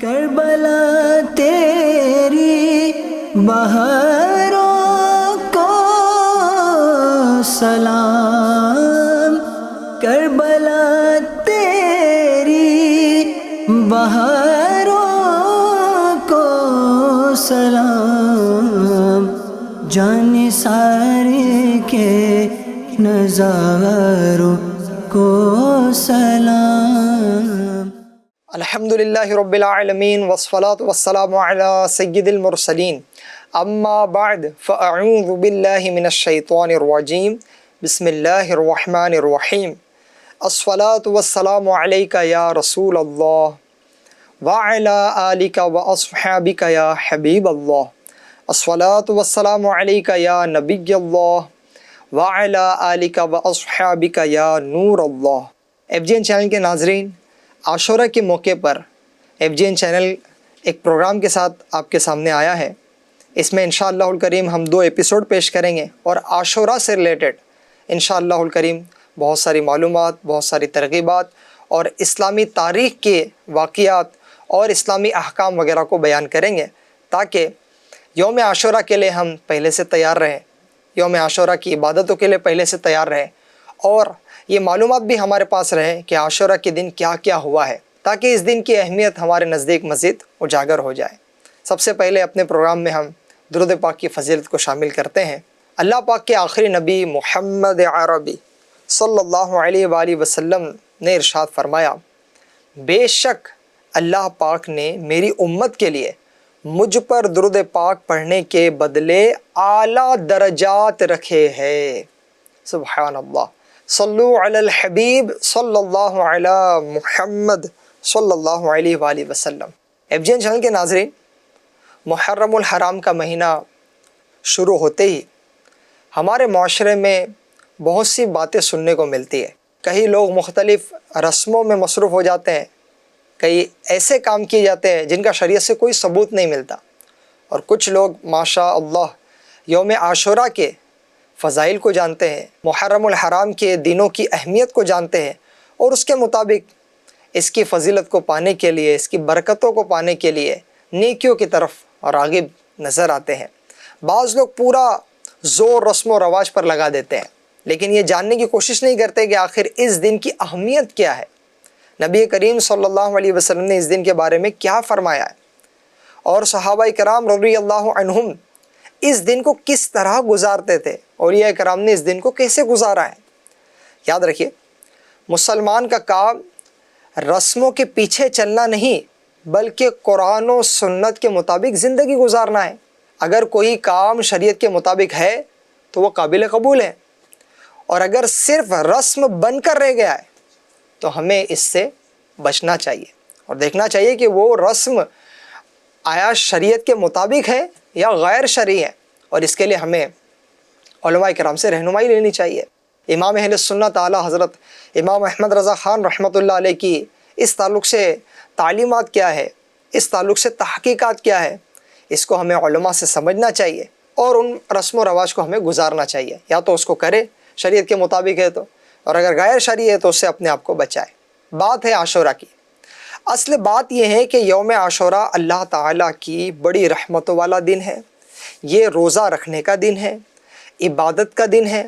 کربلا تیری بہاروں کو سلام، کربلا تیری بہاروں کو سلام، جان سارے کے نظاروں کو سلام۔ الحمدللہ رب العالمین والصلاة والسلام علی سید المرسلین، اما بعد فاعوذ باللہ من الشیطان الرجیم، بسم اللہ الرحمن الرحیم۔ الصلاة والسلام علیک یا رسول اللہ وعلی آلک واصحابک یا حبیب اللہ، الصلاة والسلام علیک یا نبی اللہ وعلی آلک واصحابک یا نور اللہ۔ FGN چینل کے ناظرین، عاشورہ کے موقع پر FGN چینل ایک پروگرام کے ساتھ آپ کے سامنے آیا ہے۔ اس میں انشاءاللہ الکریم ہم 2 ایپیسوڈ پیش کریں گے اور عاشورہ سے ریلیٹڈ انشاءاللہ الکریم بہت ساری معلومات، بہت ساری ترغیبات اور اسلامی تاریخ کے واقعات اور اسلامی احکام وغیرہ کو بیان کریں گے، تاکہ یوم عاشورہ کے لیے ہم پہلے سے تیار رہیں، یوم عاشورہ کی عبادتوں کے لیے پہلے سے تیار رہیں، اور یہ معلومات بھی ہمارے پاس رہے کہ عاشورہ کے دن کیا کیا ہوا ہے، تاکہ اس دن کی اہمیت ہمارے نزدیک مزید اجاگر ہو جائے۔ سب سے پہلے اپنے پروگرام میں ہم درود پاک کی فضیلت کو شامل کرتے ہیں۔ اللہ پاک کے آخری نبی محمد عربی صلی اللہ علیہ وآلہ وسلم نے ارشاد فرمایا، بے شک اللہ پاک نے میری امت کے لیے مجھ پر درود پاک پڑھنے کے بدلے اعلیٰ درجات رکھے ہیں۔ سبحان اللہ، صلو علی الحبیب صلی اللہ علی محمد صلی اللہ علیہ وآلہ وسلم۔ FGN چینل کے ناظرین، محرم الحرام کا مہینہ شروع ہوتے ہی ہمارے معاشرے میں بہت سی باتیں سننے کو ملتی ہے۔ کئی لوگ مختلف رسموں میں مصروف ہو جاتے ہیں، کئی ایسے کام کیے جاتے ہیں جن کا شریعت سے کوئی ثبوت نہیں ملتا، اور کچھ لوگ ماشاء اللہ یوم عاشورہ کے فضائل کو جانتے ہیں، محرم الحرام کے دنوں کی اہمیت کو جانتے ہیں، اور اس کے مطابق اس کی فضیلت کو پانے کے لیے، اس کی برکتوں کو پانے کے لیے نیکیوں کی طرف راغب نظر آتے ہیں۔ بعض لوگ پورا زور رسم و رواج پر لگا دیتے ہیں، لیکن یہ جاننے کی کوشش نہیں کرتے کہ آخر اس دن کی اہمیت کیا ہے، نبی کریم صلی اللہ علیہ وسلم نے اس دن کے بارے میں کیا فرمایا ہے، اور صحابہ کرام رضی اللہ عنہم اس دن کو کس طرح گزارتے تھے، اولیاء کرام نے اس دن کو کیسے گزارا ہے۔ یاد رکھیے، مسلمان کا کام رسموں کے پیچھے چلنا نہیں، بلکہ قرآن و سنت کے مطابق زندگی گزارنا ہے۔ اگر کوئی کام شریعت کے مطابق ہے تو وہ قابل قبول ہے، اور اگر صرف رسم بن کر رہ گیا ہے تو ہمیں اس سے بچنا چاہیے اور دیکھنا چاہیے کہ وہ رسم آیا شریعت کے مطابق ہے یا غیر شرعی ہے، اور اس کے لیے ہمیں علماء کرام سے رہنمائی لینی چاہیے۔ امام اہل سنت اعلیٰ حضرت امام احمد رضا خان رحمۃ اللہ علیہ کی اس تعلق سے تعلیمات کیا ہے، اس تعلق سے تحقیقات کیا ہے، اس کو ہمیں علماء سے سمجھنا چاہیے، اور ان رسم و رواج کو ہمیں گزارنا چاہیے، یا تو اس کو کرے شریعت کے مطابق ہے تو، اور اگر غیر شرعی ہے تو اس سے اپنے آپ کو بچائے۔ بات ہے عاشورہ کی۔ اصل بات یہ ہے کہ یوم عاشورہ اللہ تعالیٰ کی بڑی رحمتوں والا دن ہے، یہ روزہ رکھنے کا دن ہے، عبادت کا دن ہے،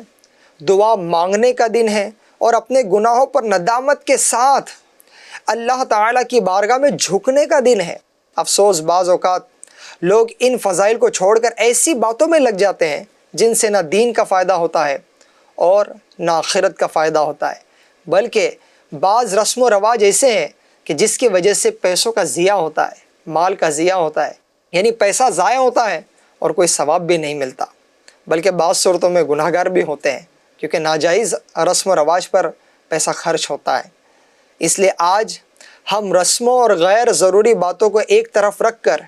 دعا مانگنے کا دن ہے، اور اپنے گناہوں پر ندامت کے ساتھ اللہ تعالیٰ کی بارگاہ میں جھکنے کا دن ہے۔ افسوس بعض اوقات لوگ ان فضائل کو چھوڑ کر ایسی باتوں میں لگ جاتے ہیں جن سے نہ دین کا فائدہ ہوتا ہے اور نہ آخرت کا فائدہ ہوتا ہے، بلکہ بعض رسم و رواج ایسے ہیں کہ جس کی وجہ سے پیسوں کا ضیاع ہوتا ہے، مال کا ضیاع ہوتا ہے، یعنی پیسہ ضائع ہوتا ہے اور کوئی ثواب بھی نہیں ملتا، بلکہ بعض صورتوں میں گناہ گار بھی ہوتے ہیں، کیونکہ ناجائز رسم و رواج پر پیسہ خرچ ہوتا ہے۔ اس لیے آج ہم رسموں اور غیر ضروری باتوں کو ایک طرف رکھ کر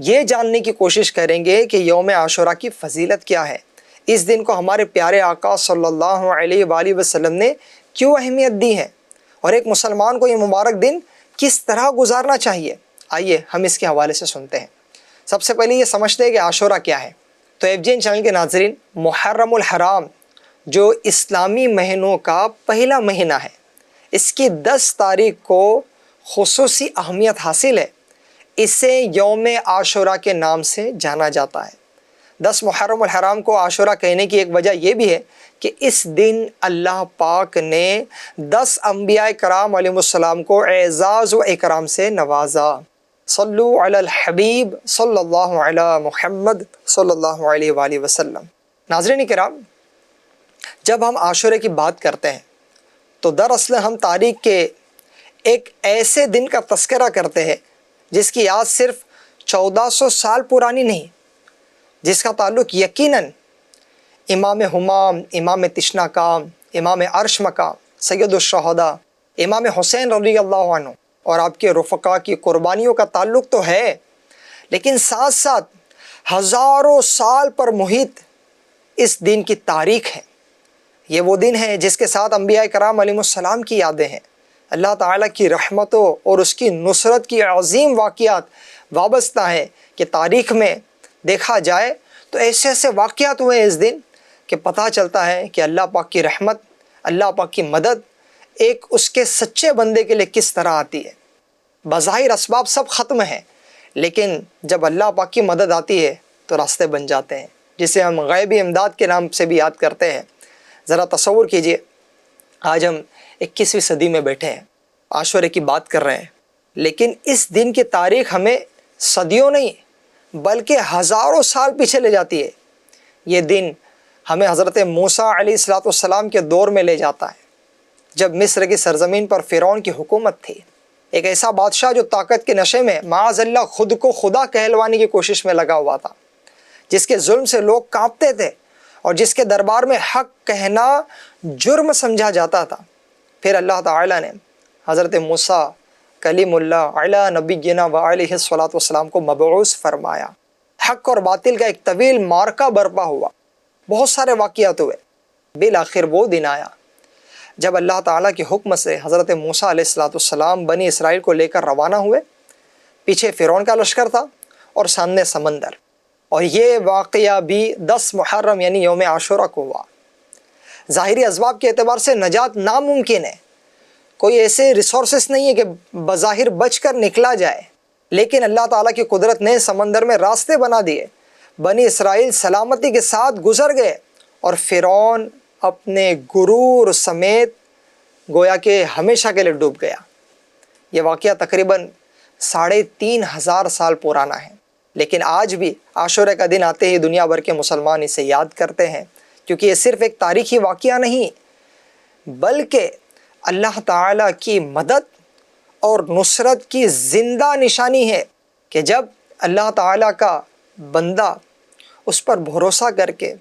یہ جاننے کی کوشش کریں گے کہ یوم عاشورہ کی فضیلت کیا ہے، اس دن کو ہمارے پیارے آقا صلی اللہ علیہ وآلہ وسلم نے کیوں اہمیت دی ہے، اور ایک مسلمان کو یہ مبارک دن کس طرح گزارنا چاہیے۔ آئیے ہم اس کے حوالے سے سنتے ہیں۔ سب سے پہلے یہ سمجھتے ہیں کہ عاشورہ کیا ہے۔ تو FGN چینل کے ناظرین، محرم الحرام جو اسلامی مہینوں کا پہلا مہینہ ہے، اس کی 10 تاریخ کو خصوصی اہمیت حاصل ہے۔ اسے یوم عاشورہ کے نام سے جانا جاتا ہے۔ 10 محرم الحرام کو عاشورہ کہنے کی ایک وجہ یہ بھی ہے کہ اس دن اللہ پاک نے 10 انبیاء کرام علیہ السلام کو اعزاز و اکرام سے نوازا۔ صلو علی الحبیب صلی اللہ علی محمد صلی اللہ علیہ وآلہ وسلم۔ ناظرین کرام، جب ہم عاشورے کی بات کرتے ہیں تو دراصل ہم تاریخ کے ایک ایسے دن کا تذکرہ کرتے ہیں جس کی یاد صرف 1400 سال پرانی نہیں، جس کا تعلق یقیناً امام ہمام، امام تشنا کام، امام عرش مقام، سید الشہداء، امام حسین رضی اللہ عنہ اور آپ کے رفقا کی قربانیوں کا تعلق تو ہے، لیکن ساتھ ساتھ ہزاروں سال پر محیط اس دن کی تاریخ ہے۔ یہ وہ دن ہے جس کے ساتھ انبیاء کرام علیہ السلام کی یادیں ہیں، اللہ تعالیٰ کی رحمتوں اور اس کی نصرت کی عظیم واقعات وابستہ ہیں کہ تاریخ میں دیکھا جائے تو ایسے ایسے واقعات ہوئے اس دن کہ پتہ چلتا ہے کہ اللہ پاک کی رحمت، اللہ پاک کی مدد ایک اس کے سچے بندے کے لیے کس طرح آتی ہے۔ بظاہر اسباب سب ختم ہیں، لیکن جب اللہ پاک کی مدد آتی ہے تو راستے بن جاتے ہیں، جسے ہم غیبی امداد کے نام سے بھی یاد کرتے ہیں۔ ذرا تصور کیجئے، آج ہم 21ویں صدی میں بیٹھے ہیں، عاشورے کی بات کر رہے ہیں، لیکن اس دن کی تاریخ ہمیں صدیوں نہیں بلکہ ہزاروں سال پیچھے لے جاتی ہے۔ یہ دن ہمیں حضرت موسیٰ علیہ السلام کے دور میں لے جاتا ہے، جب مصر کی سرزمین پر فرعون کی حکومت تھی، ایک ایسا بادشاہ جو طاقت کے نشے میں معاذ اللہ خود کو خدا کہلوانے کی کوشش میں لگا ہوا تھا، جس کے ظلم سے لوگ کانپتے تھے اور جس کے دربار میں حق کہنا جرم سمجھا جاتا تھا۔ پھر اللہ تعالیٰ نے حضرت موسیٰ کلیم اللہ علی نبینا و علیہ السلام کو مبعوث فرمایا۔ حق اور باطل کا ایک طویل معرکہ برپا ہوا، بہت سارے واقعات ہوئے، بالآخر وہ دن آیا جب اللہ تعالیٰ کے حکم سے حضرت موسیٰ علیہ السلام بنی اسرائیل کو لے کر روانہ ہوئے۔ پیچھے فرعون کا لشکر تھا اور سامنے سمندر، اور یہ واقعہ بھی 10 محرم یعنی یوم عاشورہ کو ہوا۔ ظاہری اسباب کے اعتبار سے نجات ناممکن ہے، کوئی ایسے ریسورسز نہیں ہے کہ بظاہر بچ کر نکلا جائے، لیکن اللہ تعالیٰ کی قدرت نے سمندر میں راستے بنا دیے، بنی اسرائیل سلامتی کے ساتھ گزر گئے، اور فرعون اپنے غرور سمیت گویا کہ ہمیشہ کے لیے ڈوب گیا۔ یہ واقعہ تقریباً 3500 سال پرانا ہے، لیکن آج بھی عاشورے کا دن آتے ہی دنیا بھر کے مسلمان اسے یاد کرتے ہیں، کیونکہ یہ صرف ایک تاریخی واقعہ نہیں بلکہ اللہ تعالیٰ کی مدد اور نصرت کی زندہ نشانی ہے کہ جب اللہ تعالیٰ کا بندہ اس پر بھروسہ کر کے،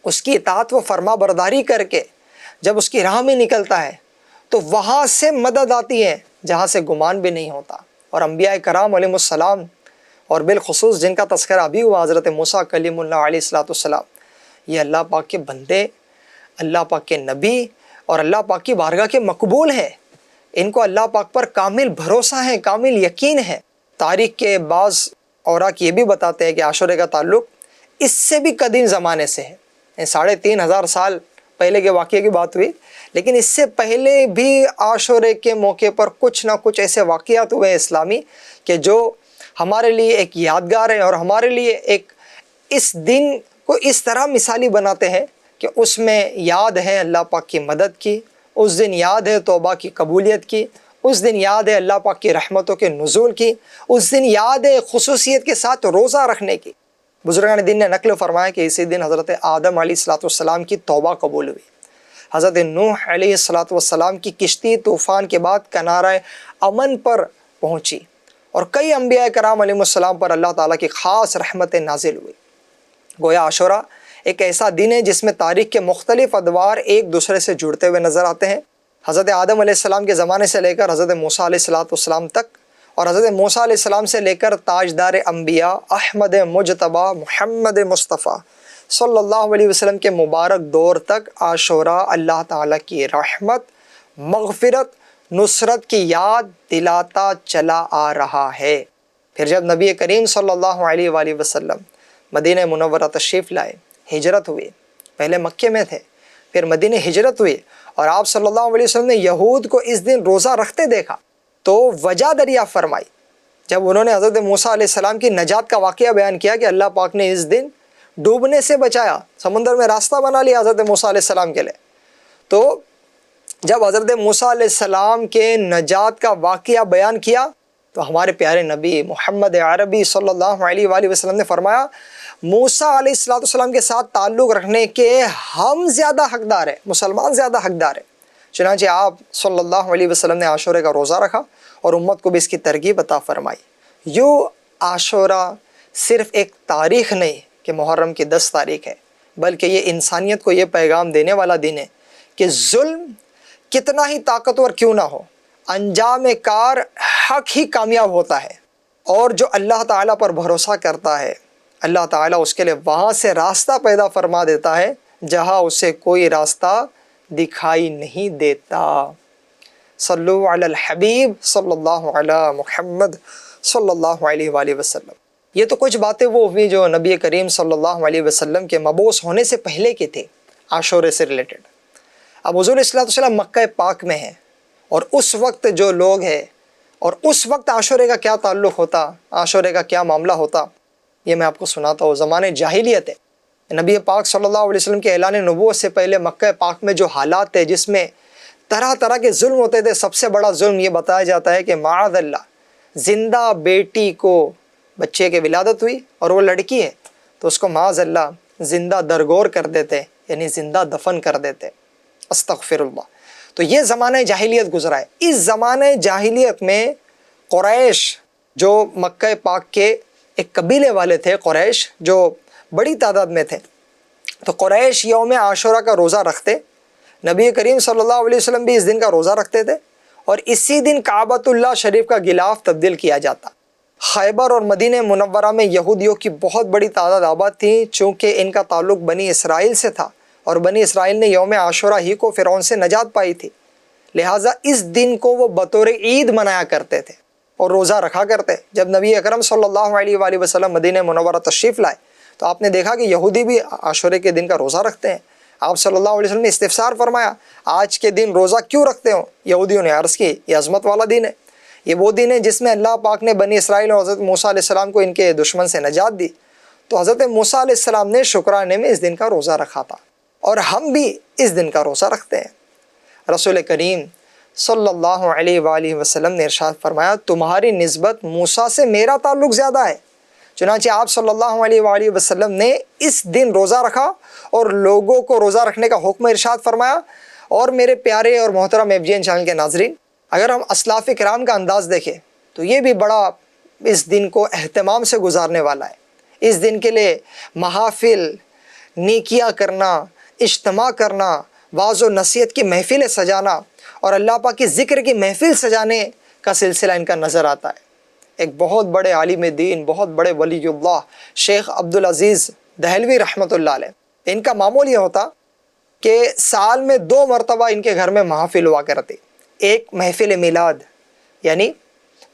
اس کی اطاعت و فرما برداری کر کے جب اس کی راہ میں نکلتا ہے تو وہاں سے مدد آتی ہے جہاں سے گمان بھی نہیں ہوتا۔ اور انبیاء کرام علیہ السلام اور بالخصوص جن کا تذکرہ ابھی ہوا حضرت موسیٰ کلیم اللہ علیہ السلام، یہ اللہ پاک کے بندے، اللہ پاک کے نبی اور اللہ پاک کی بارگاہ کے مقبول ہیں۔ ان کو اللہ پاک پر کامل بھروسہ ہے، کامل یقین ہے۔ تاریخ کے بعض اوراق یہ بھی بتاتے ہیں کہ عاشورے کا تعلق اس سے بھی قدیم زمانے سے ہے، 3500 سال پہلے کے واقعے کی بات ہوئی، لیکن اس سے پہلے بھی عاشورے کے موقع پر کچھ نہ کچھ ایسے واقعات ہوئے اسلامی کہ جو ہمارے لیے ایک یادگار ہے، اور ہمارے لیے ایک اس دن کو اس طرح مثالی بناتے ہیں کہ اس میں یاد ہے اللہ پاک کی مدد کی، اس دن یاد ہے توبہ کی قبولیت کی، اس دن یاد ہے اللہ پاک کی رحمتوں کے نزول کی، اس دن یاد ہے خصوصیت کے ساتھ روزہ رکھنے کی۔ بزرگان دین نے نقل فرمایا کہ اسی دن حضرت آدم علیہ السلام کی توبہ قبول ہوئی، حضرت نوح علیہ السلام کی کشتی طوفان کے بعد کنارہ امن پر پہنچی، اور کئی انبیاء کرام علیہ السلام پر اللہ تعالیٰ کی خاص رحمتیں نازل ہوئی۔ گویا عاشورہ ایک ایسا دن ہے جس میں تاریخ کے مختلف ادوار ایک دوسرے سے جڑتے ہوئے نظر آتے ہیں۔ حضرت آدم علیہ السلام کے زمانے سے لے کر حضرت موسیٰ علیہ السلام تک، اور حضرت موسیٰ علیہ السلام سے لے کر تاجدار انبیاء احمد مجتبی محمد مصطفیٰ صلی اللہ علیہ وسلم کے مبارک دور تک عاشورہ اللہ تعالیٰ کی رحمت، مغفرت، نصرت کی یاد دلاتا چلا آ رہا ہے۔ پھر جب نبی کریم صلی اللہ علیہ وآلہ وسلم مدینہ منورہ تشریف لائے، ہجرت ہوئی، پہلے مکے میں تھے، پھر مدینہ ہجرت ہوئی، اور آپ صلی اللہ علیہ وسلم نے یہود کو اس دن روزہ رکھتے دیکھا تو وجہ دریافت فرمائی جب انہوں نے حضرت موسیٰ علیہ السلام کی نجات کا واقعہ بیان کیا کہ اللہ پاک نے اس دن ڈوبنے سے بچایا، سمندر میں راستہ بنا لیا حضرت موسیٰ علیہ السلام کے لیے، تو جب حضرت موسیٰ علیہ السلام کے نجات کا واقعہ بیان کیا تو ہمارے پیارے نبی محمد عربی صلی اللہ علیہ وآلہ وسلم نے فرمایا موسیٰ علیہ السلام کے ساتھ تعلق رکھنے کے ہم زیادہ حقدار ہیں، مسلمان زیادہ حقدار ہیں۔ چنانچہ آپ صلی اللہ علیہ وسلم نے عاشورے کا روزہ رکھا اور امت کو بھی اس کی ترغیب عطا فرمائی۔ یوں عاشورہ صرف ایک تاریخ نہیں کہ محرم کی 10 تاریخ ہے، بلکہ یہ انسانیت کو یہ پیغام دینے والا دن ہے کہ ظلم کتنا ہی طاقتور کیوں نہ ہو، انجام کار حق ہی کامیاب ہوتا ہے، اور جو اللہ تعالیٰ پر بھروسہ کرتا ہے اللہ تعالیٰ اس کے لیے وہاں سے راستہ پیدا فرما دیتا ہے جہاں اسے کوئی راستہ دکھائی نہیں دیتا۔ صلو علی الحبیب صلی اللہ علی محمد صلی اللہ علیہ وآلہ وسلم۔ یہ تو کچھ باتیں وہ ہوئی جو نبی کریم صلی اللہ علیہ وسلم کے مبعوث ہونے سے پہلے کی تھے عاشورے سے ریلیٹڈ۔ اب حضور صلی اللہ علیہ وسلم مکہ پاک میں ہیں، اور اس وقت جو لوگ ہیں اور اس وقت عاشورے کا کیا تعلق ہوتا، عاشورے کا کیا معاملہ ہوتا، یہ میں آپ کو سناتا ہوں۔ زمانے جاہلیت ہے، نبی پاک صلی اللہ علیہ وسلم کے اعلان نبوت سے پہلے مکہ پاک میں جو حالات تھے جس میں طرح طرح کے ظلم ہوتے تھے، سب سے بڑا ظلم یہ بتایا جاتا ہے کہ معاذ اللہ زندہ بیٹی کو بچے کی ولادت ہوئی اور وہ لڑکی ہے تو اس کو معاذ اللہ زندہ درگور کر دیتے، یعنی زندہ دفن کر دیتے، استغفر اللہ۔ تو یہ زمانہ جاہلیت گزرا ہے۔ اس زمانہ جاہلیت میں قریش جو مکہ پاک کے ایک قبیلے والے تھے، قریش جو بڑی تعداد میں تھے، تو قریش یوم عاشورہ کا روزہ رکھتے، نبی کریم صلی اللہ علیہ وسلم بھی اس دن کا روزہ رکھتے تھے، اور اسی دن کعبۃ اللہ شریف کا غلاف تبدیل کیا جاتا۔ خیبر اور مدینہ منورہ میں یہودیوں کی بہت بڑی تعداد آباد تھی، چونکہ ان کا تعلق بنی اسرائیل سے تھا، اور بنی اسرائیل نے یوم عاشورہ ہی کو فرعون سے نجات پائی تھی، لہٰذا اس دن کو وہ بطور عید منایا کرتے تھے اور روزہ رکھا کرتے۔ جب نبی اکرم صلی اللہ علیہ وآلہ وسلم مدینہ منورہ تشریف لائے تو آپ نے دیکھا کہ یہودی بھی عاشورے کے دن کا روزہ رکھتے ہیں۔ آپ صلی اللہ علیہ وسلم نے استفسار فرمایا آج کے دن روزہ کیوں رکھتے ہو؟ یہودیوں نے عرض کی یہ عظمت والا دن ہے، یہ وہ دن ہے جس میں اللہ پاک نے بنی اسرائیل اور حضرت موسیٰ علیہ السلام کو ان کے دشمن سے نجات دی۔ تو حضرت موسیٰ علیہ السلام نے شکرانے میں اس دن کا روزہ رکھا تھا، اور ہم بھی اس دن کا روزہ رکھتے ہیں۔ رسول کریم صلی اللہ علیہ وآلہ وسلم نے ارشاد فرمایا تمہاری نسبت موسیٰ سے میرا تعلق زیادہ ہے۔ چنانچہ آپ صلی اللہ علیہ وآلہ وسلم نے اس دن روزہ رکھا اور لوگوں کو روزہ رکھنے کا حکم ارشاد فرمایا۔ اور میرے پیارے اور محترم FGN چینل کے ناظرین، اگر ہم اسلاف کرام کا انداز دیکھیں تو یہ بھی بڑا اس دن کو اہتمام سے گزارنے والا ہے۔ اس دن کے لیے محافل، نیکیاں کرنا، اجتماع کرنا، واعظ و نصیحت کی محفلیں سجانا اور اللہ پاک کی ذکر کی محفل سجانے کا سلسلہ ان کا نظر آتا ہے۔ ایک بہت بڑے عالم دین، بہت بڑے ولی اللہ شیخ عبدالعزیز دہلوی رحمۃ اللہ علیہ، ان کا معمول یہ ہوتا کہ سال میں 2 مرتبہ ان کے گھر میں محافل ہوا کرتی۔ ایک محفل میلاد، یعنی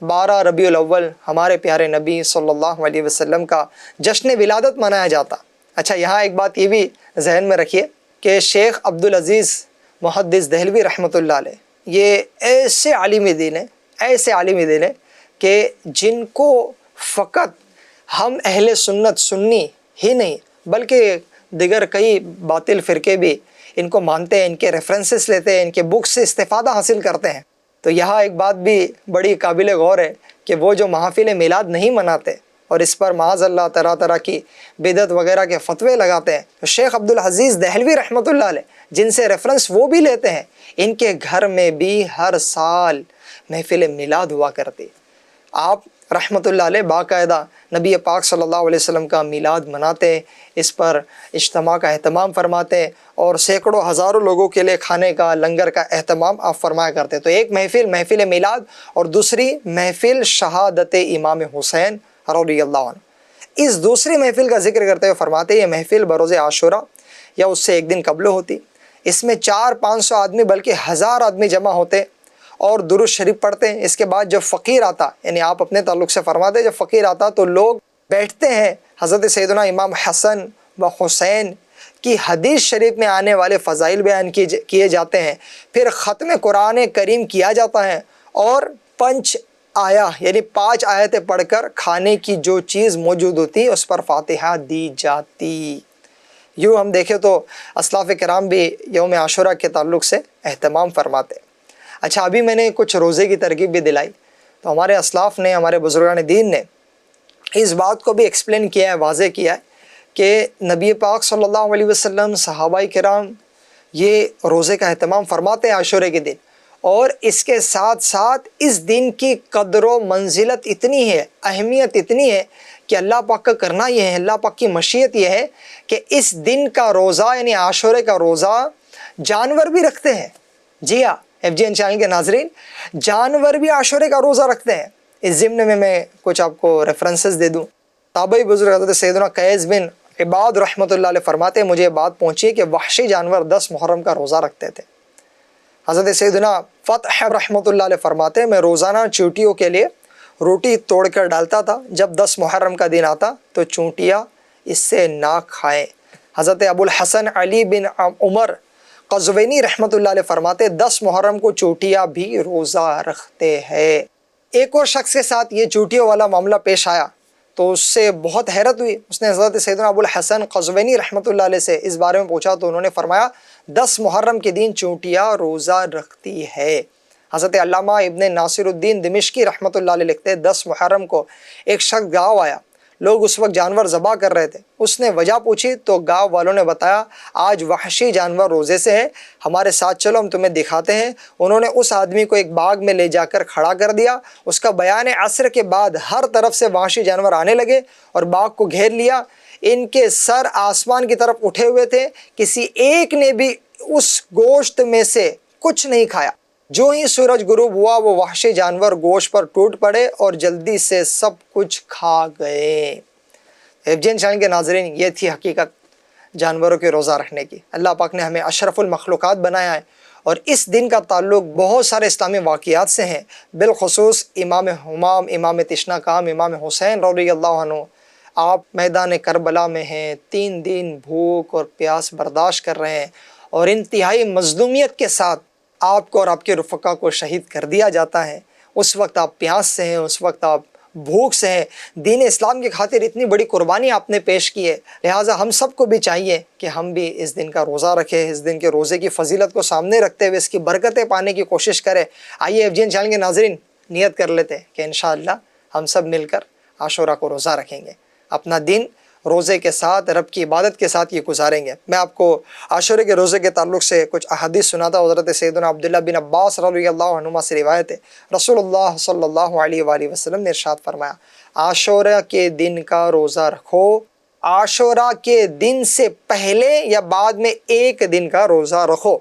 12 ربیع الاول ہمارے پیارے نبی صلی اللہ علیہ وسلم کا جشن ولادت منایا جاتا۔ اچھا، یہاں ایک بات یہ بھی ذہن میں رکھیے کہ شیخ عبدالعزیز محدث دہلوی رحمۃ اللہ علیہ یہ ایسے عالم دین ہیں، ایسے عالم دین ہیں کہ جن کو فقط ہم اہل سنت سنی ہی نہیں بلکہ دیگر کئی باطل فرقے بھی ان کو مانتے ہیں، ان کے ریفرنسز لیتے ہیں، ان کے بکس سے استفادہ حاصل کرتے ہیں۔ تو یہاں ایک بات بھی بڑی قابل غور ہے کہ وہ جو محافل میلاد نہیں مناتے اور اس پر معاذ اللہ طرح طرح کی بدعت وغیرہ کے فتوے لگاتے ہیں، تو شیخ عبدالعزیز دہلوی رحمۃ اللہ علیہ جن سے ریفرنس وہ بھی لیتے ہیں، ان کے گھر میں بھی ہر سال محفل میلاد ہوا کرتی۔ آپ رحمۃ اللہ علیہ باقاعدہ نبی پاک صلی اللہ علیہ وسلم کا میلاد مناتے، اس پر اجتماع کا اہتمام فرماتے اور سینکڑوں ہزاروں لوگوں کے لیے کھانے کا لنگر کا اہتمام آپ فرمایا کرتے۔ تو ایک محفل میلاد اور دوسری محفل شہادت امام حسین رضی اللہ عنہ۔ اس دوسری محفل کا ذکر کرتے ہوئے فرماتے یہ محفل بروز عاشورہ یا اس سے ایک دن قبل ہوتی۔ اس میں 400-500 آدمی بلکہ 1000 آدمی جمع ہوتے اور درود شریف پڑھتے ہیں۔ اس کے بعد جب فقیر آتا، یعنی آپ اپنے تعلق سے فرماتے جب فقیر آتا تو لوگ بیٹھتے ہیں، حضرت سیدنا امام حسن و حسین کی حدیث شریف میں آنے والے فضائل بیان کیے جاتے ہیں، پھر ختم قرآن کریم کیا جاتا ہے اور پنچ آیا یعنی 5 آیتیں پڑھ کر کھانے کی جو چیز موجود ہوتی اس پر فاتحہ دی جاتی۔ یوں ہم دیکھیں تو اسلاف کرام بھی یوم عاشورہ کے تعلق سے اہتمام فرماتے۔ اچھا، ابھی میں نے کچھ روزے کی ترغیب بھی دلائی، تو ہمارے اسلاف نے، ہمارے بزرگان دین نے اس بات کو بھی ایکسپلین کیا ہے، واضح کیا ہے کہ نبی پاک صلی اللہ علیہ وسلم، صحابہ کرام یہ روزے کا اہتمام فرماتے ہیں عاشورے کے دن، اور اس کے ساتھ ساتھ اس دن کی قدر و منزلت اتنی ہے، اہمیت اتنی ہے کہ اللہ پاک کا کرنا یہ ہے، اللہ پاک کی مشیت یہ ہے کہ اس دن کا روزہ یعنی عاشورے کا روزہ جانور بھی رکھتے ہیں۔ جی ہاں، ایف جی این چینل کے ناظرین، جانور بھی عاشورے کا روزہ رکھتے ہیں۔ اس ضمن میں کچھ آپ کو ریفرنسز دے دوں۔ تابعی بزرگ حضرت سیدنا قیس بن عباد رحمۃ اللہ علیہ فرماتے ہیں، مجھے یہ بات پہنچی کہ وحشی جانور 10 محرم کا روزہ رکھتے تھے۔ حضرت سیدنا فتح رحمۃ اللہ علیہ فرماتے ہیں، میں روزانہ چونٹیوں کے لیے روٹی توڑ کر ڈالتا تھا، جب 10 محرم کا دن آتا تو چونٹیاں اس سے نہ کھائیں۔ حضرت ابو الحسن علی بن عمر قزوینی رحمۃ اللہ علیہ فرماتے 10 محرم کو چونٹیاں بھی روزہ رکھتے ہیں۔ ایک اور شخص کے ساتھ یہ چونٹیوں والا معاملہ پیش آیا تو اس سے بہت حیرت ہوئی، اس نے حضرت سیدنا ابو الحسن قزوینی رحمۃ اللہ علیہ سے اس بارے میں پوچھا تو انہوں نے فرمایا 10 محرم کے دن چونٹیاں روزہ رکھتی ہے۔ حضرت علامہ ابن ناصر الدین دمشقی رحمۃ اللہ علیہ لکھتے ہیں 10 محرم کو ایک شخص گاؤں آیا، لوگ اس وقت جانور ذبح کر رہے تھے، اس نے وجہ پوچھی تو گاؤں والوں نے بتایا آج وحشی جانور روزے سے ہے، ہمارے ساتھ چلو ہم تمہیں دکھاتے ہیں۔ انہوں نے اس آدمی کو ایک باغ میں لے جا کر کھڑا کر دیا، اس کا بیان عصر کے بعد ہر طرف سے وحشی جانور آنے لگے اور باغ کو گھیر لیا، ان کے سر آسمان کی طرف اٹھے ہوئے تھے، کسی ایک نے بھی اس گوشت میں سے کچھ نہیں کھایا۔ جو ہی سورج غروب ہوا وہ وحشی جانور گوشت پر ٹوٹ پڑے اور جلدی سے سب کچھ کھا گئے۔ ایف جی این چینل کے ناظرین، یہ تھی حقیقت جانوروں کے روزہ رکھنے کی۔ اللہ پاک نے ہمیں اشرف المخلوقات بنایا ہے، اور اس دن کا تعلق بہت سارے اسلامی واقعات سے ہیں، بالخصوص امام حمام، امام تشنا کام، امام حسین رضی اللہ عنہ۔ آپ میدان کربلا میں ہیں، 3 دن بھوک اور پیاس برداشت کر رہے ہیں، اور انتہائی مظلومیت کے ساتھ آپ کو اور آپ کے رفقا کو شہید کر دیا جاتا ہے۔ اس وقت آپ پیاس سے ہیں، اس وقت آپ بھوک سے ہیں، دین اسلام کی خاطر اتنی بڑی قربانی آپ نے پیش کی ہے، لہٰذا ہم سب کو بھی چاہیے کہ ہم بھی اس دن کا روزہ رکھیں، اس دن کے روزے کی فضیلت کو سامنے رکھتے ہوئے اس کی برکتیں پانے کی کوشش کریں۔ آئیے ایف جی این چینل کے ناظرین نیت کر لیتے ہیں کہ انشاءاللہ ہم سب مل کر عاشورہ کو روزہ رکھیں گے، اپنا دن روزے کے ساتھ، رب کی عبادت کے ساتھ یہ گزاریں گے۔ میں آپ کو عاشورے کے روزے کے تعلق سے کچھ احادیث سناتا ہوں۔ حضرت سیدنا عبداللہ بن عباس رضی اللہ عنہما سے روایت ہے، رسول اللہ صلی اللہ علیہ وآلہ وسلم نے ارشاد فرمایا عاشورہ کے دن کا روزہ رکھو، عاشورہ کے دن سے پہلے یا بعد میں ایک دن کا روزہ رکھو۔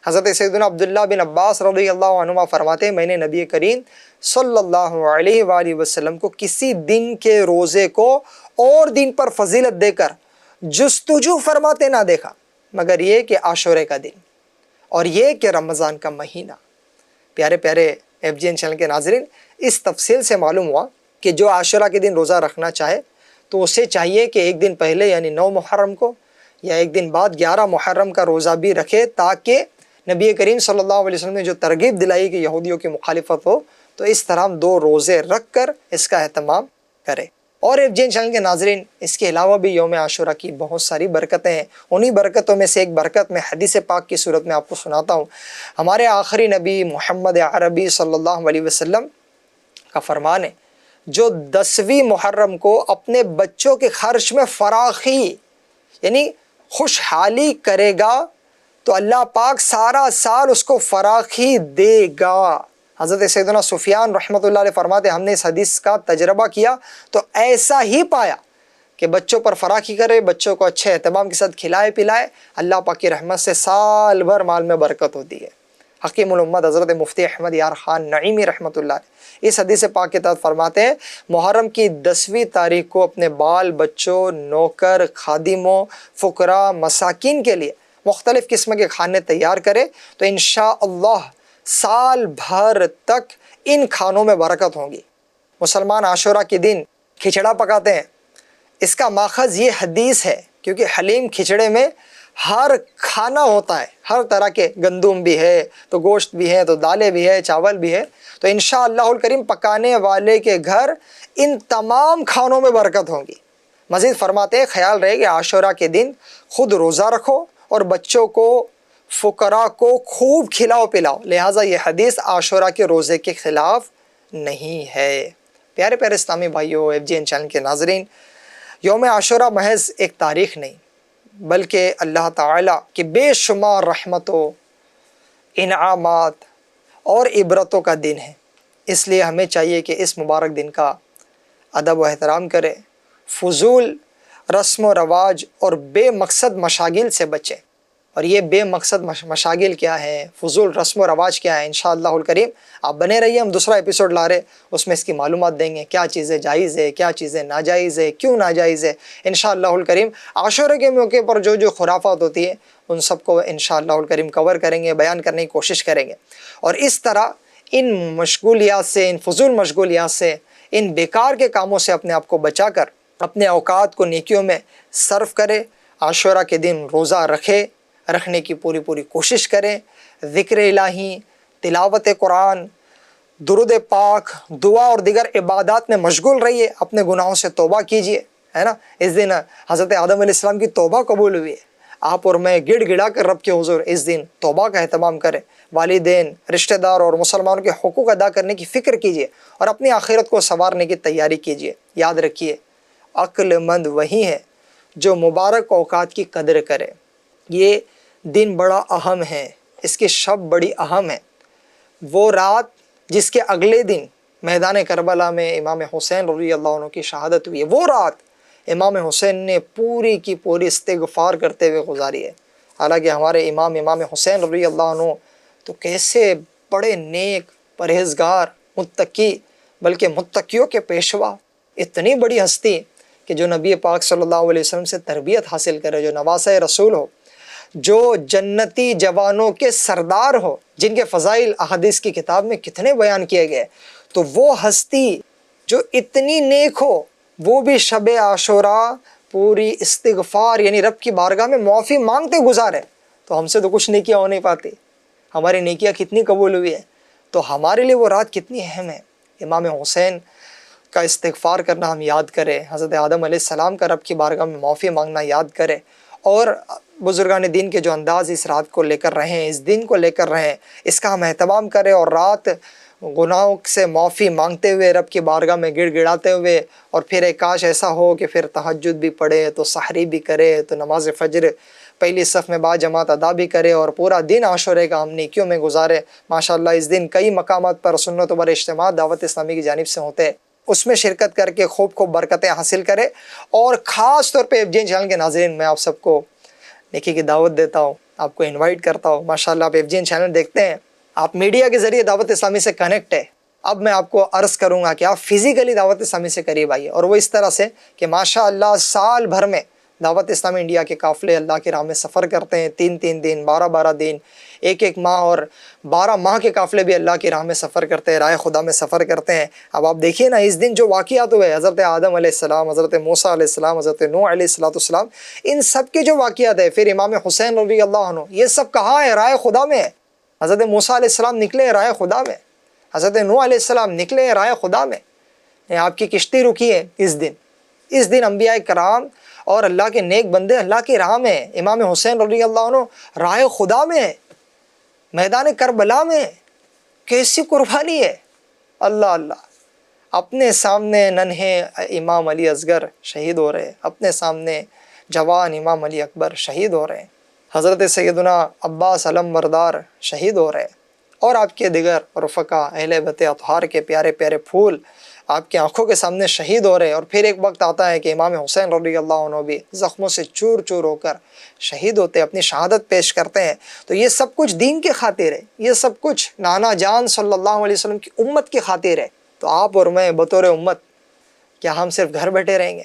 حضرت سیدنا عبداللہ بن عباس رضی اللہ عنہما فرماتے ہیں میں نے نبی کریم صلی اللہ علیہ وآلہ وسلم کو کسی دن کے روزے کو اور دن پر فضیلت دے کر جستجو فرماتے نہ دیکھا مگر یہ کہ عاشورے کا دن اور یہ کہ رمضان کا مہینہ۔ پیارے پیارے ایف جی این چینل کے ناظرین، اس تفصیل سے معلوم ہوا کہ جو عاشورہ کے دن روزہ رکھنا چاہے تو اسے چاہیے کہ ایک دن پہلے یعنی 9 محرم کو یا ایک دن بعد 11 محرم کا روزہ بھی رکھے، تاکہ نبی کریم صلی اللہ علیہ وسلم نے جو ترغیب دلائی کہ یہودیوں کی مخالفت ہو، تو اس طرح ہم 2 روزے رکھ کر اس کا اہتمام کریں۔ اور ایف جی این چینل کے ناظرین، اس کے علاوہ بھی یوم عاشورہ کی بہت ساری برکتیں ہیں، انہی برکتوں میں سے ایک برکت میں حدیث پاک کی صورت میں آپ کو سناتا ہوں۔ ہمارے آخری نبی محمد عربی صلی اللہ علیہ وسلم کا فرمان ہے جو 10ویں محرم کو اپنے بچوں کے خرچ میں فراخی یعنی خوشحالی کرے گا تو اللہ پاک سارا سال اس کو فراخی دے گا۔ حضرت سیدنا سفیان رحمۃ اللہ علیہ فرماتے ہم نے اس حدیث کا تجربہ کیا تو ایسا ہی پایا کہ بچوں پر فراخی کرے، بچوں کو اچھے اہتمام کے ساتھ کھلائے پلائے، اللہ پاک کی رحمت سے سال بھر مال میں برکت ہوتی ہے۔ حکیم الامت حضرت مفتی احمد یار خان نعیمی رحمۃ اللہ علیہ اس حدیث پاک کے تحت فرماتے ہیں محرم کی 10ویں تاریخ کو اپنے بال بچوں، نوکر، خادموں، فقراء، مساکین کے لیے مختلف قسم کے کھانے تیار کرے تو انشاءاللہ سال بھر تک ان کھانوں میں برکت ہوگی۔ مسلمان عاشورہ کے دن کھچڑا پکاتے ہیں، اس کا ماخذ یہ حدیث ہے کیونکہ حلیم کھچڑے میں ہر کھانا ہوتا ہے، ہر طرح کے، گندم بھی ہے تو گوشت بھی ہے تو دالیں بھی ہے، چاول بھی ہے، تو انشاءاللہ الکریم پکانے والے کے گھر ان تمام کھانوں میں برکت ہوگی۔ مزید فرماتے ہیں خیال رہے کہ عاشورہ کے دن خود روزہ رکھو اور بچوں کو، فقراء کو خوب کھلاؤ پلاؤ، لہٰذا یہ حدیث عاشورہ کے روزے کے خلاف نہیں ہے۔ پیارے پیارے اسلامی بھائیوں، FGN چینل کے ناظرین، یوم عاشورہ محض ایک تاریخ نہیں بلکہ اللہ تعالیٰ کی بے شمار رحمتوں، انعامات اور عبرتوں کا دن ہے۔ اس لیے ہمیں چاہیے کہ اس مبارک دن کا ادب و احترام کرے، فضول رسم و رواج اور بے مقصد مشاغل سے بچیں۔ اور یہ بے مقصد مشاغل کیا ہے، فضول رسم و رواج کیا ہے، انشاءاللہ الکریم آپ بنے رہیے، ہم دوسرا ایپیسوڈ لا رہے، اس میں اس کی معلومات دیں گے، کیا چیزیں جائز ہے، کیا چیزیں ناجائز ہے، کیوں ناجائز ہے۔ انشاءاللہ الکریم عاشورہ کے موقع پر جو خرافات ہوتی ہے ان سب کو انشاءاللہ الکریم کور کریں گے، بیان کرنے کی کوشش کریں گے، اور اس طرح ان مشغولیات سے، ان فضول مشغولیات سے، ان بیکار کے کاموں سے اپنے آپ کو بچا کر اپنے اوقات کو نیکیوں میں صرف کرے۔ عاشورہ کے دن روزہ رکھنے کی پوری کوشش کریں، ذکر الہی، تلاوت قرآن، درود پاک، دعا اور دیگر عبادات میں مشغول رہیے، اپنے گناہوں سے توبہ کیجئے، ہے نا۔ اس دن حضرت آدم علیہ السلام کی توبہ قبول ہوئی ہے، آپ اور میں گڑ گڑا کر رب کے حضور اس دن توبہ کا اہتمام کریں، والدین، رشتہ دار اور مسلمانوں کے حقوق ادا کرنے کی فکر کیجئے اور اپنی آخرت کو سنوارنے کی تیاری کیجئے۔ یاد رکھیے، عقل مند وہی ہے جو مبارک اوقات کی قدر کرے۔ یہ دن بڑا اہم ہے، اس کی شب بڑی اہم ہے۔ وہ رات جس کے اگلے دن میدان کربلا میں امام حسین رضی اللہ عنہ کی شہادت ہوئی ہے، وہ رات امام حسین نے پوری کی پوری استغفار کرتے ہوئے گزاری ہے۔ حالانکہ ہمارے امام حسین رضی اللہ عنہ تو کیسے بڑے نیک، پرہیزگار، متقی، بلکہ متقیوں کے پیشوا، اتنی بڑی ہستی کہ جو نبی پاک صلی اللہ علیہ وسلم سے تربیت حاصل کرے، جو نواسۂ رسول ہو، جو جنتی جوانوں کے سردار ہو، جن کے فضائل احادیث کی کتاب میں کتنے بیان کیے گئے، تو وہ ہستی جو اتنی نیک ہو وہ بھی شب عاشورہ پوری استغفار یعنی رب کی بارگاہ میں معافی مانگتے گزارے، تو ہم سے تو کچھ نیکیاں ہو نہیں پاتی، ہماری نیکیاں کتنی قبول ہوئی ہے، تو ہمارے لیے وہ رات کتنی اہم ہے۔ امام حسین کا استغفار کرنا ہم یاد کریں، حضرت آدم علیہ السلام کا رب کی بارگاہ میں معافی مانگنا یاد کریں، اور بزرگان دین کے جو انداز اس رات کو لے کر رہے ہیں، اس دن کو لے کر رہے ہیں، اس کا ہم اہتمام کریں، اور رات گناہوں سے معافی مانگتے ہوئے رب کی بارگاہ میں گڑ گڑاتے ہوئے، اور پھر ایک کاش ایسا ہو کہ پھر تہجد بھی پڑھے، تو سحری بھی کرے، تو نماز فجر پہلی صف میں با جماعت ادا بھی کرے، اور پورا دن عاشورے کا ہم نیکیوں میں گزارے۔ ماشاءاللہ اس دن کئی مقامات پر سنتوں پر اجتماع دعوت اسلامی کی جانب سے ہوتے ہیں، اس میں شرکت کر کے خوب برکتیں حاصل کرے۔ اور خاص طور پہ FGN چینل کے ناظرین، میں آپ سب کو نیکی کی دعوت دیتا ہوں، آپ کو انوائٹ کرتا ہوں۔ ماشاءاللہ آپ FGN چینل دیکھتے ہیں، آپ میڈیا کے ذریعے دعوت اسلامی سے کنیکٹ ہے، اب میں آپ کو عرض کروں گا کہ آپ فزیکلی دعوت اسلامی سے قریب آئیے، اور وہ اس طرح سے کہ ماشاءاللہ سال بھر میں دعوت اسلامی انڈیا کے قافلے اللہ کی راہ میں سفر کرتے ہیں، 3 دن، 12 دن، 1 ماہ اور 12 ماہ کے قافلے بھی اللہ کی راہ میں سفر کرتے ہیں، راہ خدا میں سفر کرتے ہیں۔ اب آپ دیکھیے نا، اس دن جو واقعات ہوئے، حضرت آدم علیہ السلام، حضرت موسیٰ علیہ السلام، حضرت نوح علیہ السلام، ان سب کے جو واقعات ہیں، پھر امام حسین رضی اللہ عنہ، یہ سب کہاں ہے؟ راہ خدا میں ہے۔ حضرت موسیٰ علیہ السلام نکلے راہ خدا میں، حضرت نوح علیہ السلام نکلے راہ خدا میں، آپ کی کشتی رکی ہے اس دن انبیاء کرام اور اللہ کے نیک بندے اللہ کی راہ میں، امام حسین رضی اللہ عنہ راہ خدا میں، میدان کربلا میں، کیسی قربانی ہے! اللہ اللہ، اپنے سامنے ننھے امام علی اصغر شہید ہو رہے، اپنے سامنے جوان امام علی اکبر شہید ہو رہے، حضرت سیدنا عباس علم بردار شہید ہو رہے، اور آپ کے دیگر رفقا اہل بیت اطہار کے پیارے پیارے پھول آپ کی آنکھوں کے سامنے شہید ہو رہے، اور پھر ایک وقت آتا ہے کہ امام حسین رضی اللہ عنہ بھی زخموں سے چور چور ہو کر شہید ہوتے، اپنی شہادت پیش کرتے ہیں۔ تو یہ سب کچھ دین کی خاطر ہے، یہ سب کچھ نانا جان صلی اللہ علیہ وسلم کی امت کی خاطر ہے۔ تو آپ اور میں بطور امت، کیا ہم صرف گھر بیٹھے رہیں گے؟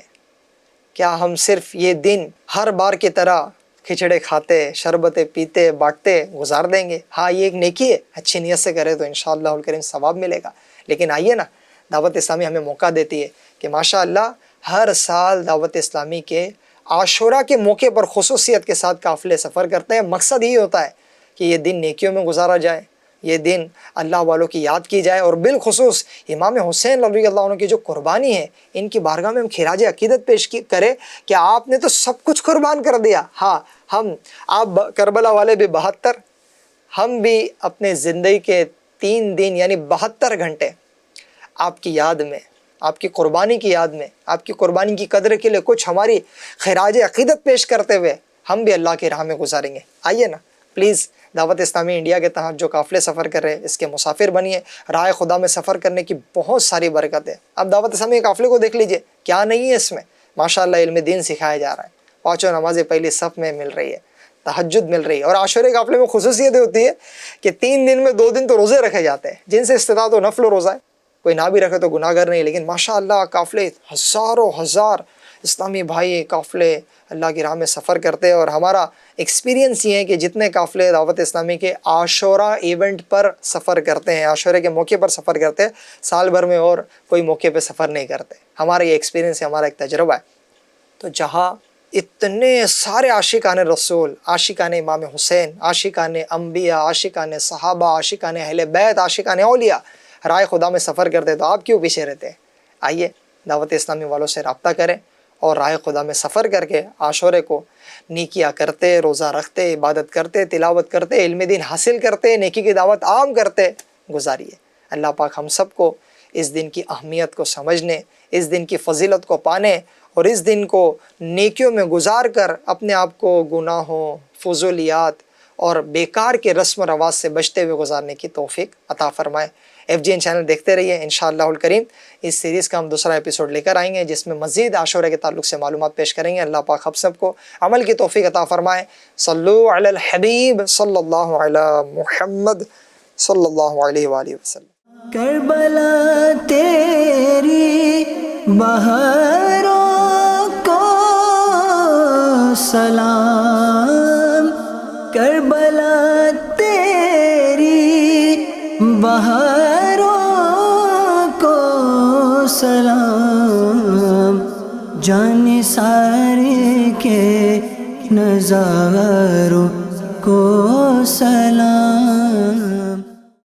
کیا ہم صرف یہ دن ہر بار کی طرح کھچڑے کھاتے، شربتیں پیتے، بانٹتے گزار دیں گے؟ ہاں، یہ ایک نیکی ہے، اچھی نیت سے کرے تو انشاءاللہ الکریم ثواب ملے گا، لیکن آئیے نا، دعوت اسلامی ہمیں موقع دیتی ہے کہ ماشاءاللہ ہر سال دعوت اسلامی کے عاشورہ کے موقع پر خصوصیت کے ساتھ قافلے سفر کرتے ہیں۔ مقصد یہی ہوتا ہے کہ یہ دن نیکیوں میں گزارا جائے، یہ دن اللہ والوں کی یاد کی جائے، اور بالخصوص امام حسین رضی اللہ عنہ کی جو قربانی ہے، ان کی بارگاہ میں ہم خراج عقیدت پیش کریں کہ آپ نے تو سب کچھ قربان کر دیا۔ ہاں، آپ کربلا والے بھی 72، ہم بھی اپنے زندگی کے 3 دن یعنی 72 گھنٹے آپ کی یاد میں، آپ کی قربانی کی یاد میں، آپ کی قربانی کی قدر کے لیے کچھ ہماری خراج عقیدت پیش کرتے ہوئے ہم بھی اللہ کی راہ میں گزاریں گے۔ آئیے نا پلیز، دعوت اسلامی انڈیا کے تحت جو قافلے سفر کر رہے ہیں اس کے مسافر بنیے۔ راہ خدا میں سفر کرنے کی بہت ساری برکت ہے۔ اب دعوت اسلامی کے قافلے کو دیکھ لیجئے، کیا نہیں ہے اس میں، ماشاءاللہ علم دین سکھایا جا رہا ہے، 5 نمازیں پہلی صف میں مل رہی ہے، تہجد مل رہی ہے، اور عاشورے قافلے میں خصوصیت ہوتی ہے کہ 3 دن میں 2 دن تو روزے رکھے جاتے ہیں، جن سے استطاعت و نفل روزہ ہے، کوئی نہ بھی رکھے تو گناہ گر نہیں، لیکن ماشاءاللہ قافلے ہزاروں ہزار اسلامی بھائی قافلے اللہ کی راہ میں سفر کرتے ہیں۔ اور ہمارا ایکسپیرینس یہ ہے کہ جتنے قافلے دعوت اسلامی کے عاشورہ ایونٹ پر سفر کرتے ہیں، عاشورے کے موقع پر سفر کرتے ہیں، سال بھر میں اور کوئی موقع پہ سفر نہیں کرتے۔ ہمارا یہ ایکسپیرینس ہے، ہمارا ایک تجربہ ہے۔ تو جہاں اتنے سارے عاشقان رسول، عاشقان امام حسین، عاشقان انبیاء، عاشقان صحابہ، عاشقان اہل بیت، عاشقان اولیاء رائے خدا میں سفر کرتے تو آپ کیوں پیچھے رہتے ہیں؟ آئیے دعوت اسلامی والوں سے رابطہ کریں اور رائے خدا میں سفر کر کے عاشورے کو نیکیاں کرتے، روزہ رکھتے، عبادت کرتے، تلاوت کرتے، علم دین حاصل کرتے، نیکی کی دعوت عام کرتے گزاریے۔ اللہ پاک ہم سب کو اس دن کی اہمیت کو سمجھنے، اس دن کی فضیلت کو پانے، اور اس دن کو نیکیوں میں گزار کر اپنے آپ کو گناہوں، فضولیات اور بیکار کے رسم و رواج سے بچتے ہوئے گزارنے کی توفیق عطا فرمائے۔ FGN چینل دیکھتے رہیے، انشاءاللہ الکریم اس سیریز کا ہم دوسرا ایپیسوڈ لے کر آئیں گے جس میں مزید عاشورہ کے تعلق سے معلومات پیش کریں گے۔ اللہ پاک ہم سب کو عمل کی توفیق عطا فرمائے۔ صلو علی الحبیب صلی اللہ علی محمد صلی اللہ علیہ وآلہ وسلم۔ کربلا تیری بہاروں کو سلام، کربلا تیری بہاروں کو سلام، جان سارے کے نظاروں کو سلام۔